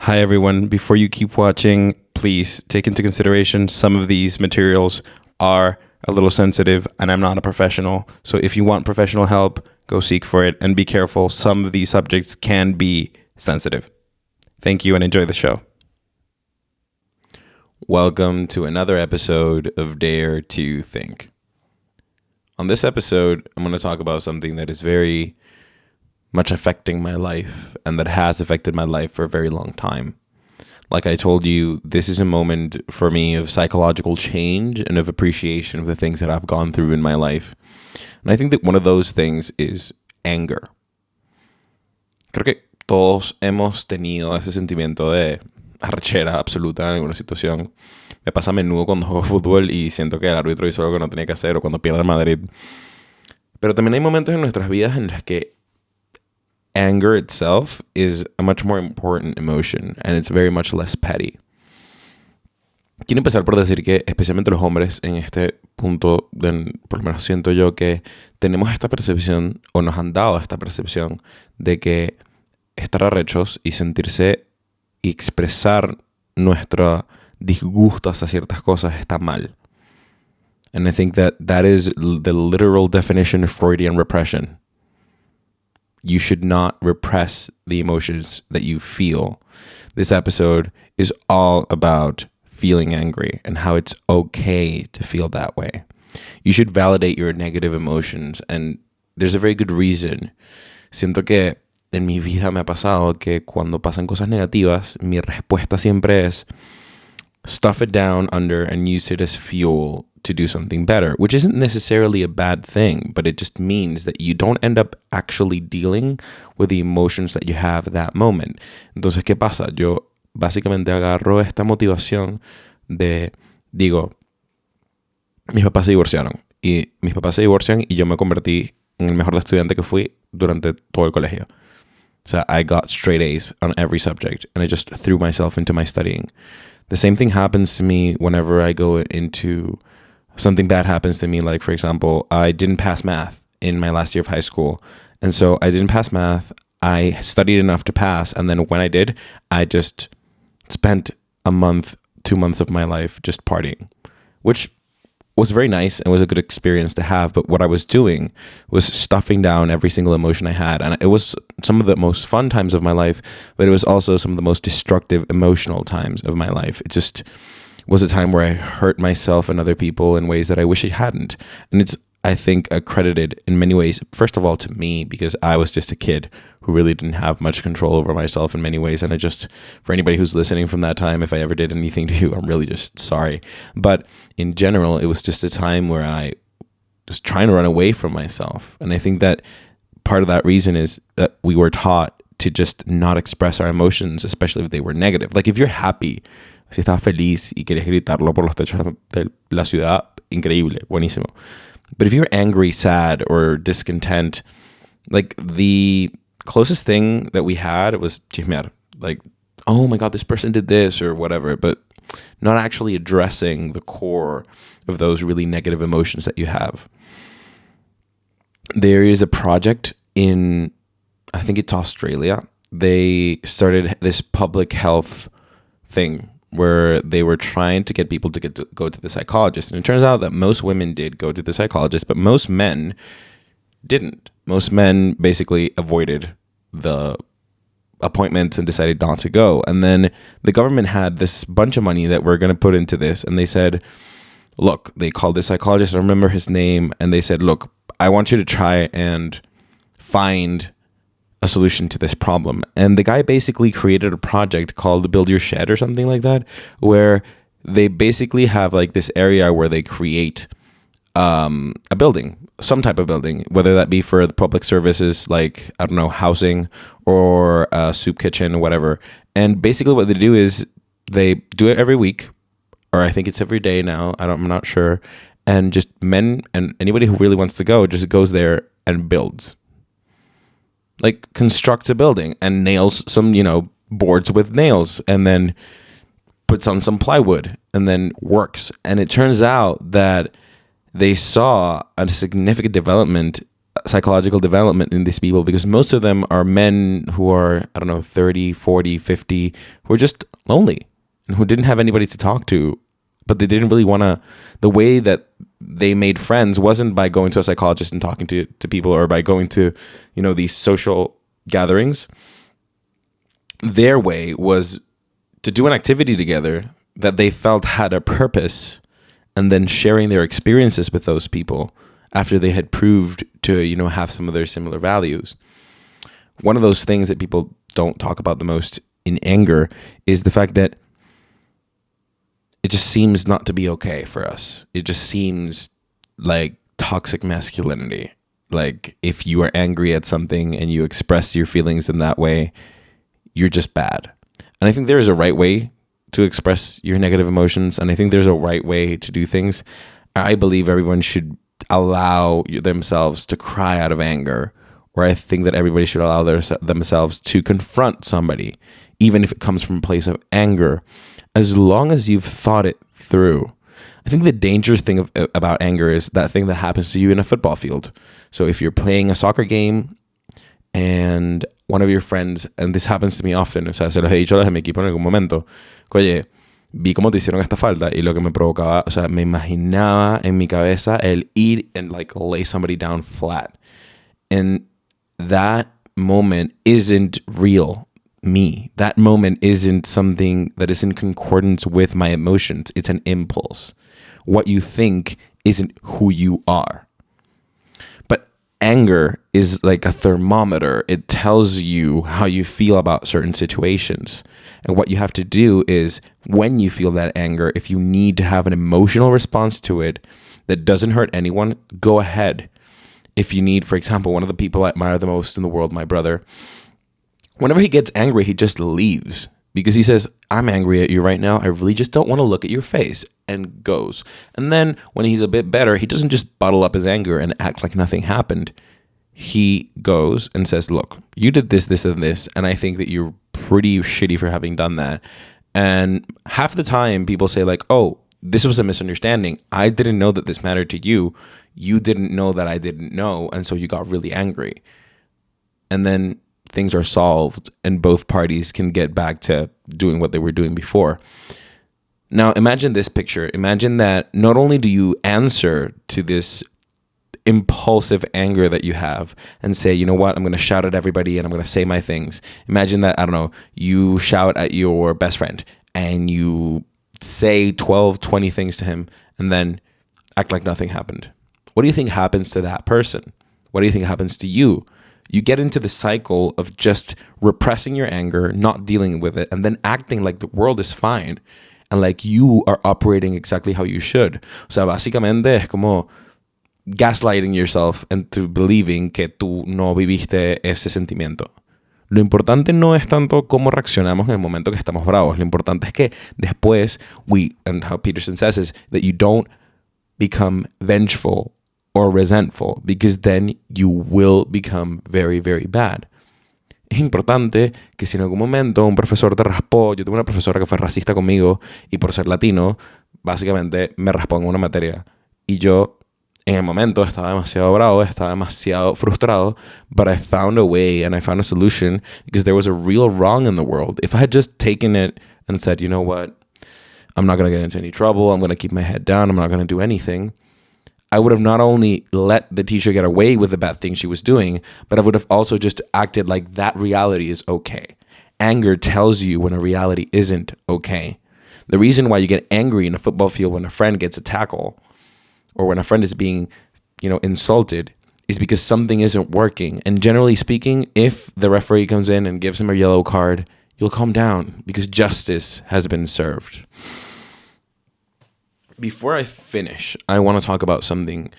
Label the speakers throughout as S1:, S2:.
S1: Hi, everyone. Before you keep watching, please take into consideration some of these materials are a little sensitive, and I'm not a professional. So if you want professional help, go seek for it and be careful. Some of these subjects can be sensitive. Thank you and enjoy the show. Welcome to another episode of Dare to Think. On this episode, I'm going to talk about something that is very much affecting my life and that has affected my life for a very long time. Like I told you, this is a moment for me of psychological change and of appreciation of the things that I've gone through in my life. And I think that one of those things is anger. Creo que todos hemos tenido ese sentimiento de arrechera absoluta en alguna situación. Me pasa a menudo cuando juego fútbol y siento que el árbitro hizo algo que no tenía que hacer, o cuando pierde el Madrid. Pero también hay momentos en nuestras vidas en los que anger itself is a much more important emotion and it's very much less petty. Quiero empezar por decir que especialmente los hombres en este punto, por lo menos siento yo que tenemos esta percepción, o nos han dado esta percepción, de que estar arrechos y sentirse y expresar nuestro disgusto hacia ciertas cosas está mal. And I think that is the literal definition of Freudian repression. You should not repress the emotions that you feel. This episode is all about feeling angry and how it's okay to feel that way. You should validate your negative emotions, and there's a very good reason. Siento que en mi vida me ha pasado que cuando pasan cosas negativas, mi respuesta siempre es stuff it down under and use it as fuel to do something better, which isn't necessarily a bad thing, but it just means that you don't end up actually dealing with the emotions that you have at that moment. Entonces, ¿qué pasa? Yo básicamente agarro esta motivación de, digo, mis papás se divorciaron y yo me convertí en el mejor estudiante que fui durante todo el colegio. So I got straight A's on every subject, and I just threw myself into my studying. The same thing happens to me whenever I go into something bad happens to me. Like, for example, I didn't pass math in my last year of high school. And so I didn't pass math. I studied enough to pass. And then when I did, I just spent a month, 2 months of my life just partying, which was very nice and was a good experience to have. But what I was doing was stuffing down every single emotion I had. And it was some of the most fun times of my life, but it was also some of the most destructive emotional times of my life. It just was a time where I hurt myself and other people in ways that I wish I hadn't. And it's, I think, accredited in many ways, first of all, to me, because I was just a kid who really didn't have much control over myself in many ways. And I just, for anybody who's listening from that time, if I ever did anything to you, I'm really just sorry. But in general, it was just a time where I was trying to run away from myself. And I think that part of that reason is that we were taught to just not express our emotions, especially if they were negative. Like, if you're happy, si estás feliz y quieres gritarlo por los techos de la ciudad, increíble, buenísimo. But if you're angry, sad, or discontent, like, the closest thing that we had was chismear. Like, oh my God, this person did this or whatever, but not actually addressing the core of those really negative emotions that you have. There is a project in, I think it's Australia. They started this public health thing where they were trying to get people to go to the psychologist. And it turns out that most women did go to the psychologist, but most men didn't. Most men basically avoided the appointments and decided not to go. And then the government had this bunch of money that we're going to put into this. And they said, look, they called the psychologist, I remember his name, and they said, look, I want you to try and find a solution to this problem. And the guy basically created a project called Build Your Shed or something like that, where they basically have like this area where they create a building, some type of building, whether that be for the public services, like, I don't know, housing or a soup kitchen or whatever. And basically what they do is they do it every week, or I think it's every day now, I'm not sure. And just men and anybody who really wants to go just goes there and builds. Like, constructs a building and nails some, boards with nails, and then puts on some plywood and then works. And it turns out that they saw a significant development psychological development in these people, because most of them are men who are, I don't know, 30, 40, 50, who are just lonely and who didn't have anybody to talk to, but they didn't really want to. The way that they made friends wasn't by going to a psychologist and talking to people, or by going to, these social gatherings. Their way was to do an activity together that they felt had a purpose, and then sharing their experiences with those people after they had proved to, have some of their similar values. One of those things that people don't talk about the most in anger is the fact that it just seems not to be okay for us. It just seems like toxic masculinity. Like, if you are angry at something and you express your feelings in that way, you're just bad. And I think there is a right way to express your negative emotions, and I think there's a right way to do things. I believe everyone should allow themselves to cry out of anger, or I think that everybody should allow themselves to confront somebody, even if it comes from a place of anger, as long as you've thought it through. I think the dangerous thing about anger is that thing that happens to you in a football field. So if you're playing a soccer game and one of your friends, and this happens to me often, o sea, se los he dicho a mi equipo en algún momento, oye, vi cómo te hicieron esta falta, y lo que me provocaba, o sea, me imaginaba en mi cabeza el ir and like lay somebody down flat. And that moment isn't real me. That moment isn't something that is in concordance with my emotions. It's an impulse. What you think isn't who you are. But anger is like a thermometer. It tells you how you feel about certain situations. And what you have to do is, when you feel that anger, if you need to have an emotional response to it that doesn't hurt anyone, go ahead. If you need, for example, one of the people I admire the most in the world, my brother, whenever he gets angry, he just leaves, because he says, I'm angry at you right now. I really just don't want to look at your face, and goes. And then when he's a bit better, he doesn't just bottle up his anger and act like nothing happened. He goes and says, look, you did this, this, and this, and I think that you're pretty shitty for having done that. And half the time people say like, oh, this was a misunderstanding. I didn't know that this mattered to you. You didn't know that I didn't know. And so you got really angry. And then things are solved and both parties can get back to doing what they were doing before. Now, imagine this picture. Imagine that not only do you answer to this impulsive anger that you have and say, you know what, I'm going to shout at everybody and I'm going to say my things. Imagine that, I don't know, you shout at your best friend and you say 12, 20 things to him and then act like nothing happened. What do you think happens to that person? What do you think happens to you? You get into the cycle of just repressing your anger, not dealing with it, and then acting like the world is fine and like you are operating exactly how you should. O sea, básicamente es como gaslighting yourself into believing que tú no viviste ese sentimiento. Lo importante no es tanto cómo reaccionamos en el momento que estamos bravos. Lo importante es que después, and how Peterson says is that you don't become vengeful or resentful, because then you will become very, very bad. Es importante que si en algún momento un profesor te raspó, yo tuve una profesora que fue racista conmigo y por ser latino, básicamente me raspó en una materia. Y yo en el momento estaba demasiado bravo, estaba demasiado frustrado, but I found a way and I found a solution because there was a real wrong in the world. If I had just taken it and said, you know what, I'm not going to get into any trouble, I'm going to keep my head down, I'm not going to do anything, I would have not only let the teacher get away with the bad thing she was doing, but I would have also just acted like that reality is okay. Anger tells you when a reality isn't okay. The reason why you get angry in a football field when a friend gets a tackle or when a friend is being, insulted is because something isn't working. And generally speaking, if the referee comes in and gives him a yellow card, you'll calm down because justice has been served. Before I finish, I want to talk about something.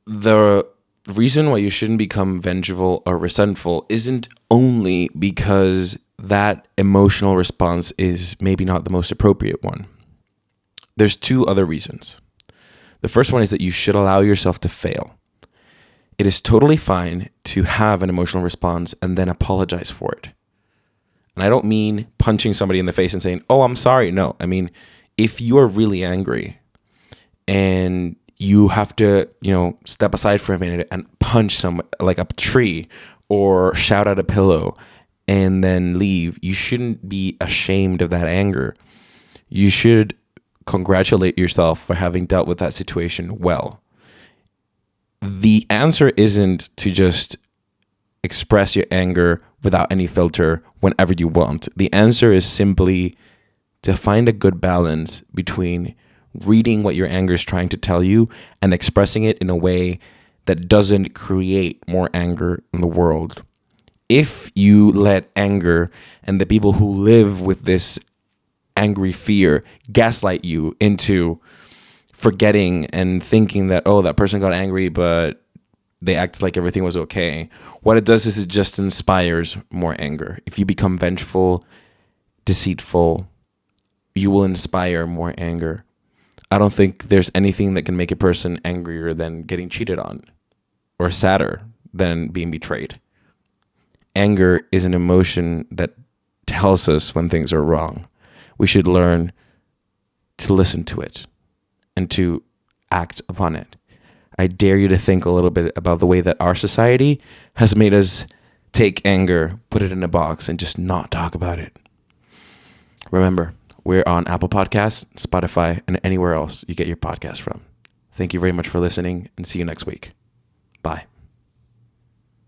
S1: The reason why you shouldn't become vengeful or resentful isn't only because that emotional response is maybe not the most appropriate one. There's two other reasons. The first one is that you should allow yourself to fail. It is totally fine to have an emotional response and then apologize for it. And I don't mean punching somebody in the face and saying, oh, I'm sorry. No, I mean, if you are really angry and you have to, step aside for a minute and punch like a tree, or shout at a pillow and then leave. You shouldn't be ashamed of that anger. You should congratulate yourself for having dealt with that situation well. The answer isn't to just express your anger without any filter whenever you want. The answer is simply to find a good balance between reading what your anger is trying to tell you and expressing it in a way that doesn't create more anger in the world. If you let anger and the people who live with this angry fear gaslight you into forgetting and thinking that, oh, that person got angry, but they acted like everything was okay, what it does is it just inspires more anger. If you become vengeful, deceitful, you will inspire more anger. I don't think there's anything that can make a person angrier than getting cheated on, or sadder than being betrayed. Anger is an emotion that tells us when things are wrong. We should learn to listen to it and to act upon it. I dare you to think a little bit about the way that our society has made us take anger, put it in a box, and just not talk about it. Remember, we're on Apple Podcasts, Spotify, and anywhere else you get your podcast from. Thank you very much for listening, and see you next week. Bye.